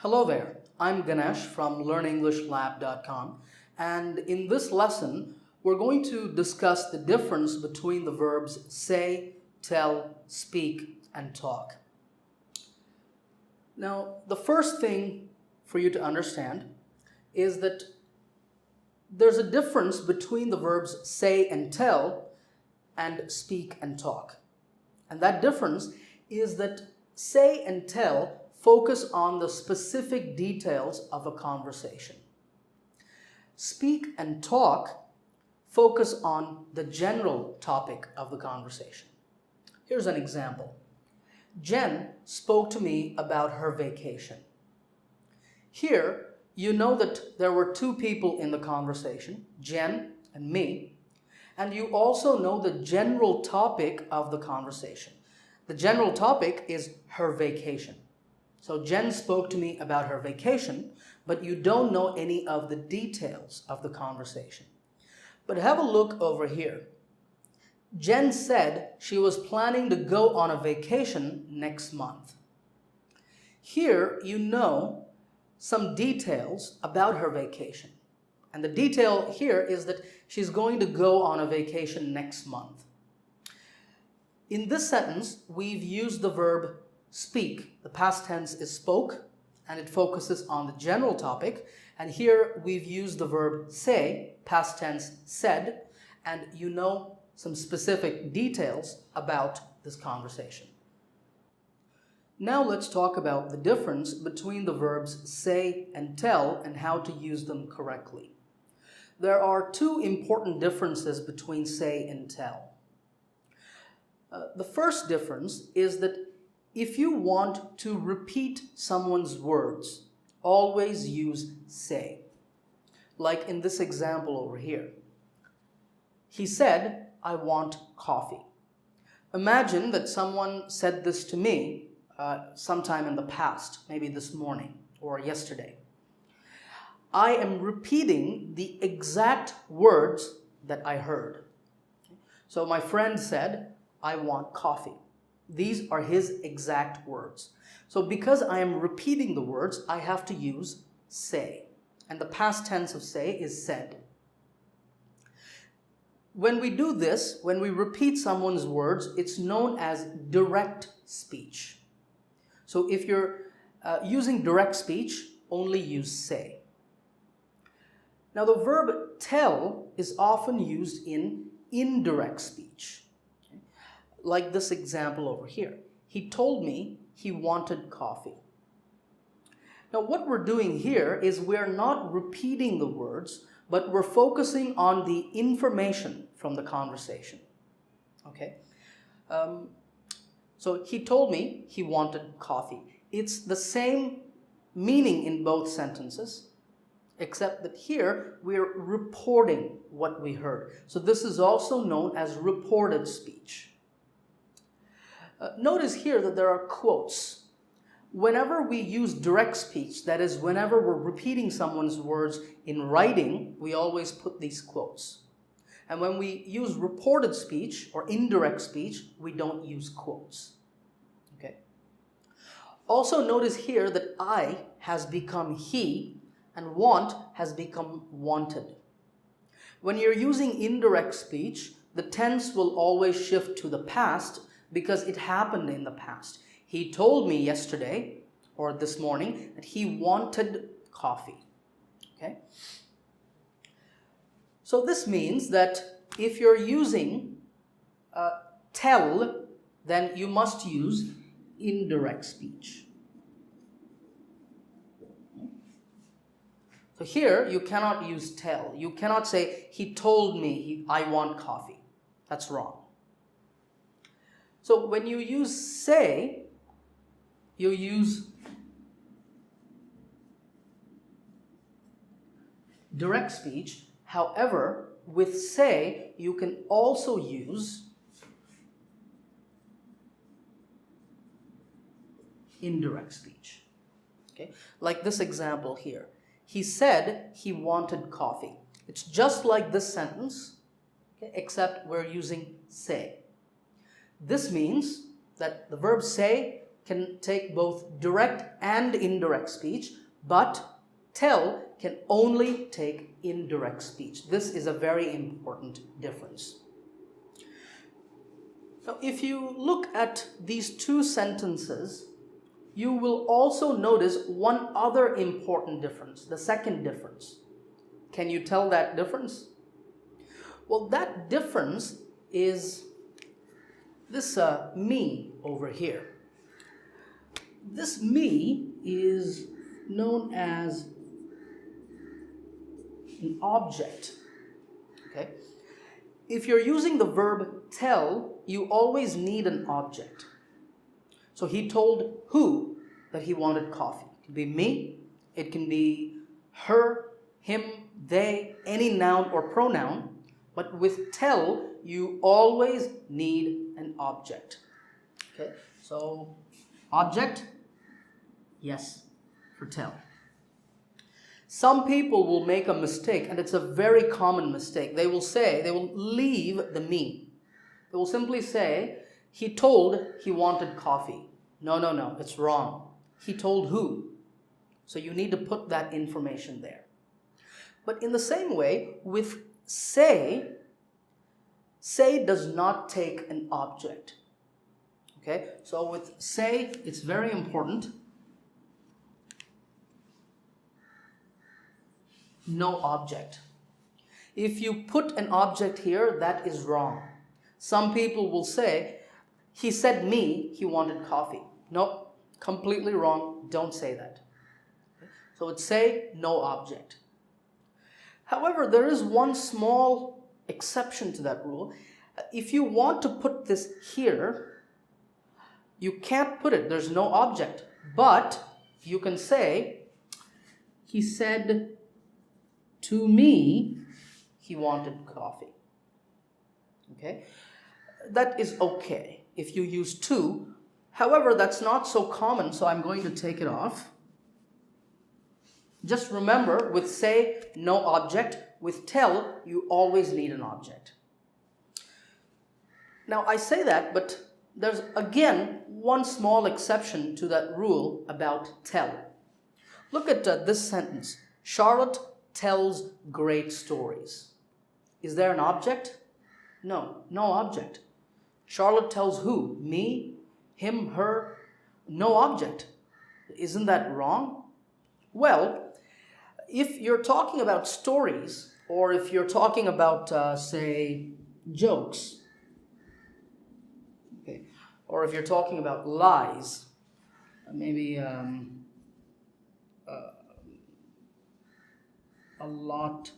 Hello there, I'm Ganesh from LearnEnglishLab.com, and in this lesson we're going to discuss the difference between the verbs say, tell, speak, and talk. Now, the first thing for you to understand is that there's a difference between the verbs say and tell and speak and talk. And that difference is that say and tell focus on the specific details of a conversation. Speak and talk focus on the general topic of the conversation. Here's an example. Jen spoke to me about her vacation. Here, you know that there were two people in the conversation, Jen and me, and you also know the general topic of the conversation. The general topic is her vacation. So Jen spoke to me about her vacation, but you don't know any of the details of the conversation. But have a look over here. Jen said she was planning to go on a vacation next month. Here you know some details about her vacation. And the detail here is that she's going to go on a vacation next month. In this sentence, we've used the verb speak. The past tense is spoke, and it focuses on the general topic. And here we've used the verb say, past tense said, and you know some specific details about this conversation. Now let's talk about the difference between the verbs say and tell and how to use them correctly. There are two important differences between say and tell. The first difference is that if you want to repeat someone's words, always use say. Like in this example over here. He said, "I want coffee." Imagine that someone said this to me sometime in the past, maybe this morning or yesterday. I am repeating the exact words that I heard. So my friend said, "I want coffee." These are his exact words. So because I am repeating the words, I have to use say. And the past tense of say is said. When we do this, when we repeat someone's words, it's known as direct speech. So if you're using direct speech, only use say. Now the verb tell is often used in indirect speech. Like this example over here. He told me he wanted coffee. Now what we're doing here is we're not repeating the words, but we're focusing on the information from the conversation. Okay? So he told me he wanted coffee. It's the same meaning in both sentences, except that here we're reporting what we heard. So this is also known as reported speech. Notice here that there are quotes. Whenever we use direct speech, that is, whenever we're repeating someone's words in writing, we always put these quotes. And when we use reported speech or indirect speech, we don't use quotes. Okay? Also notice here that I has become he and want has become wanted. When you're using indirect speech, the tense will always shift to the past because it happened in the past. He told me yesterday or this morning that he wanted coffee. Okay? So this means that if you're using tell, then you must use indirect speech. So here you cannot use tell. You cannot say, he told me I want coffee. That's wrong. So when you use say, you use direct speech. However, with say, you can also use indirect speech. Okay? Like this example here. He said he wanted coffee. It's just like this sentence, okay, except we're using say. This means that the verb say can take both direct and indirect speech, but tell can only take indirect speech. This is a very important difference. Now, if you look at these two sentences, you will also notice one other important difference, the second difference. Can you tell that difference? Well, that difference is this me over here. This me is known as an object. Okay? If you're using the verb tell, you always need an object. So he told who that he wanted coffee. It can be me, it can be her, him, they, any noun or pronoun. But with tell, you always need an object. Okay, so object, yes, for tell. Some people will make a mistake, and it's a very common mistake. They will leave the me. They will simply say, he told he wanted coffee. No, it's wrong. He told who? So you need to put that information there. But in the same way, with say does not take an object. Okay, so with say, it's very important. No object. If you put an object here, that is wrong. Some people will say, he said me, he wanted coffee. No, completely wrong. Don't say that. So it's say, no object. However, there is one small exception to that rule. If you want to put this here, you can't put it. There's no object. But you can say, he said to me, he wanted coffee. Okay? That is okay if you use to. However, that's not so common, so I'm going to take it off. Just remember, with say, no object. With tell, you always need an object. Now, I say that, but there's again one small exception to that rule about tell. Look at this sentence. Charlotte tells great stories. Is there an object? No object. Charlotte tells who? Me, him, her? No object. Isn't that wrong? Well, if you're talking about stories, or if you're talking about, say, jokes, okay, or if you're talking about lies, maybe a lot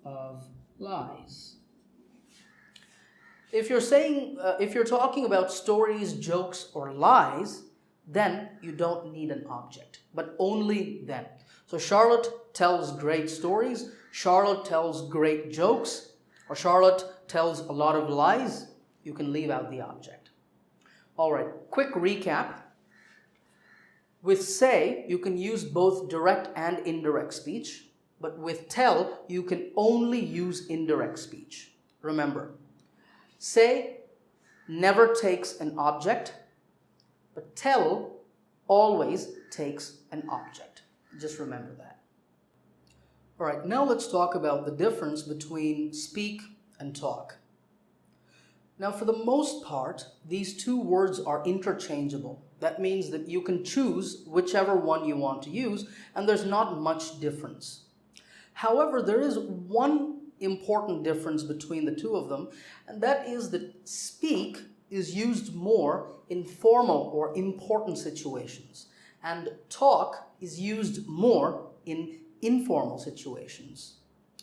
of lies. If you're talking about stories, jokes, or lies, then you don't need an object, but only then. So Charlotte tells great stories, Charlotte tells great jokes, or Charlotte tells a lot of lies. You can leave out the object. All right, quick recap. With say, you can use both direct and indirect speech, but with tell, you can only use indirect speech. Remember, say never takes an object, but tell always takes an object. Just remember that. All right, now let's talk about the difference between speak and talk. Now, for the most part, these two words are interchangeable. That means that you can choose whichever one you want to use, and there's not much difference. However, there is one important difference between the two of them, and that is that speak is used more in formal or important situations, and talk is used more in informal situations.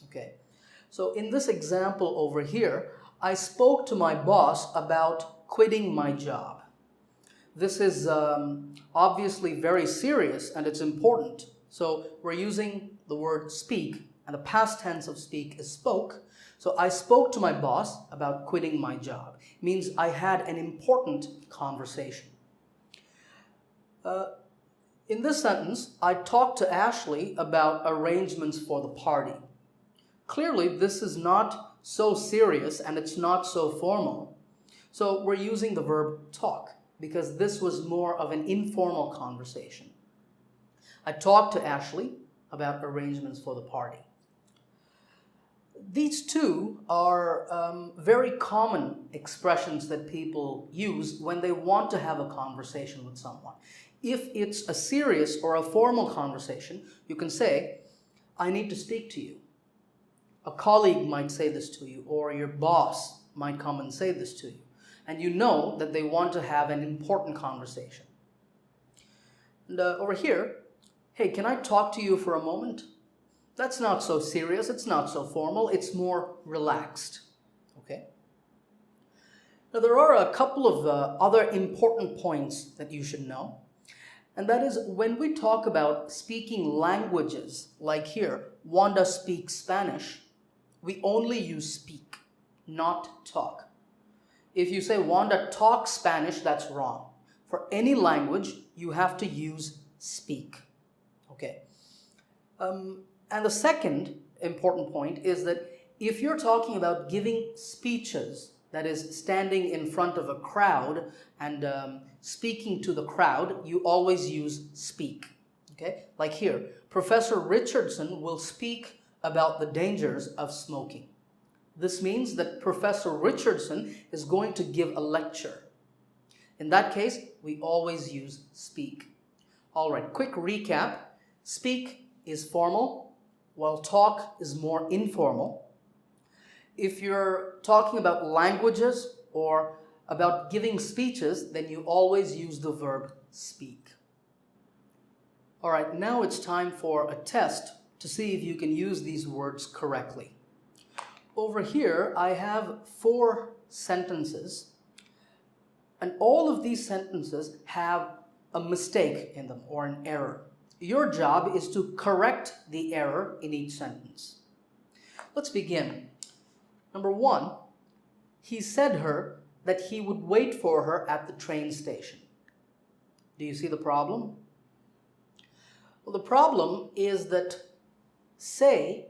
Okay, so in this example over here, I spoke to my boss about quitting my job. This is obviously very serious and it's important. So we're using the word speak, and the past tense of speak is spoke. So I spoke to my boss about quitting my job. It means I had an important conversation. In this sentence, I talked to Ashley about arrangements for the party. Clearly, this is not so serious and it's not so formal. So we're using the verb talk. because this was more of an informal conversation. I talked to Ashley about arrangements for the party. These two are very common expressions that people use when they want to have a conversation with someone. If it's a serious or a formal conversation, you can say, I need to speak to you. A colleague might say this to you, or your boss might come and say this to you. And you know that they want to have an important conversation. And over here, hey, can I talk to you for a moment? That's not so serious, it's not so formal, it's more relaxed. Okay? Now there are a couple of other important points that you should know. And that is when we talk about speaking languages, like here, Wanda speaks Spanish, we only use speak, not talk. If you say Wanda talks Spanish, that's wrong. For any language, you have to use speak. Okay? And the second important point is that if you're talking about giving speeches, that is standing in front of a crowd and speaking to the crowd, you always use speak. Okay? Like here, Professor Richardson will speak about the dangers of smoking. This means that Professor Richardson is going to give a lecture. In that case, we always use speak. All right, quick recap. Speak is formal, while talk is more informal. If you're talking about languages or about giving speeches, then you always use the verb speak. All right, now it's time for a test to see if you can use these words correctly. Over here, I have 4 sentences, and all of these sentences have a mistake in them or an error. Your job is to correct the error in each sentence. Let's begin. Number 1, he said her that he would wait for her at the train station. Do you see the problem? Well, the problem is that say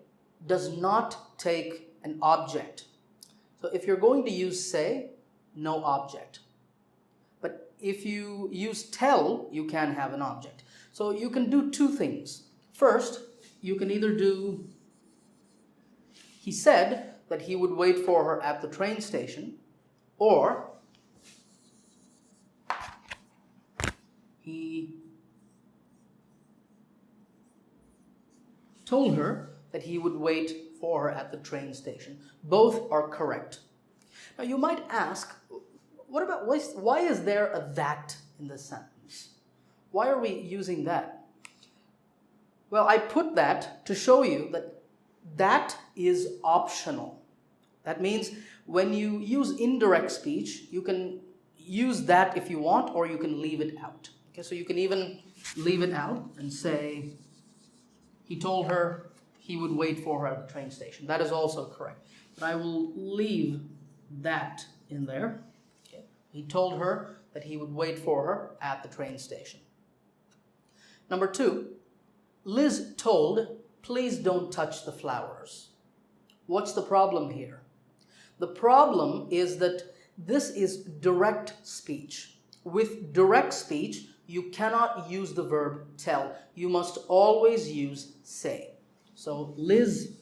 does not take an object. So if you're going to use say, no object. But if you use tell, you can have an object. So you can do 2 things. First, you can either do, he said that he would wait for her at the train station, or he told her that he would wait for her at the train station. Both are correct. Now you might ask, what about why is there a that in this sentence? Why are we using that? Well, I put that to show you that that is optional. That means when you use indirect speech, you can use that if you want, or you can leave it out. Okay, so you can even leave it out and say, he told her he would wait for her at the train station. That is also correct. But I will leave that in there. Okay. He told her that he would wait for her at the train station. Number 2, Liz told, please don't touch the flowers. What's the problem here? The problem is that this is direct speech. With direct speech, you cannot use the verb tell. You must always use say. So Liz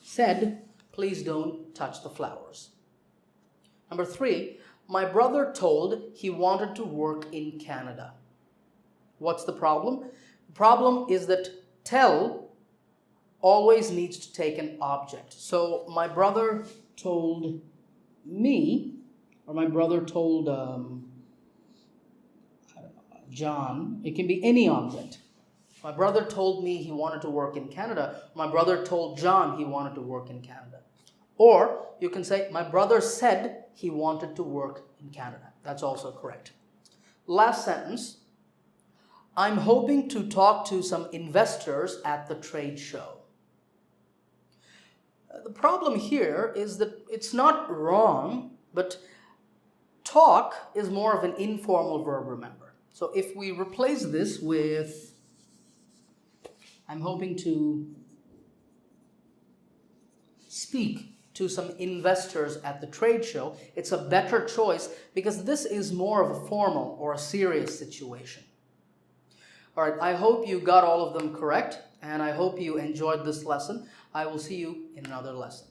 said, please don't touch the flowers. Number 3, my brother told he wanted to work in Canada. What's the problem? The problem is that tell always needs to take an object. So my brother told me, or my brother told John, it can be any object. My brother told me he wanted to work in Canada. My brother told John he wanted to work in Canada. Or you can say, my brother said he wanted to work in Canada. That's also correct. Last sentence, I'm hoping to talk to some investors at the trade show. The problem here is that it's not wrong, but talk is more of an informal verb, remember. So if we replace this with, I'm hoping to speak to some investors at the trade show. It's a better choice because this is more of a formal or a serious situation. All right, I hope you got all of them correct, and I hope you enjoyed this lesson. I will see you in another lesson.